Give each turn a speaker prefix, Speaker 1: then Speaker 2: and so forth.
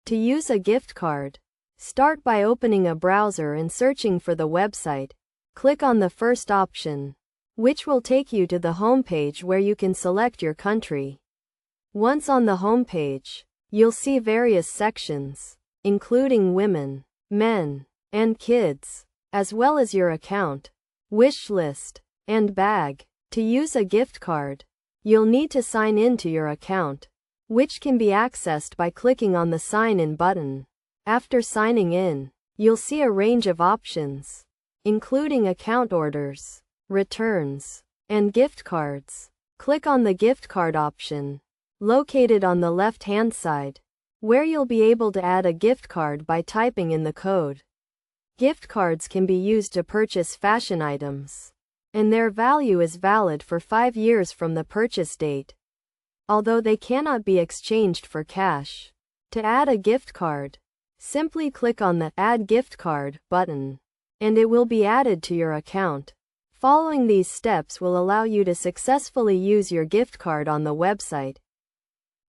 Speaker 1: To use a gift card, start by opening a browser and searching for the website. Click on the first option, which will take you to the home page where you can select your country. Once on the home page, you'll see various sections, including women, men, and kids, as well as your account, wish list, and bag. To use a gift card, you'll need to sign in to your account, which can be accessed by clicking on the Sign In button. After signing in, you'll see a range of options, including account orders, returns, and gift cards. Click on the gift card option, located on the left-hand side, where you'll be able to add a gift card by typing in the code. Gift cards can be used to purchase fashion items, and their value is valid for 5 years from the purchase date, although they cannot be exchanged for cash. To add a gift card, simply click on the Add Gift Card button, and it will be added to your account. Following these steps will allow you to successfully use your gift card on the website.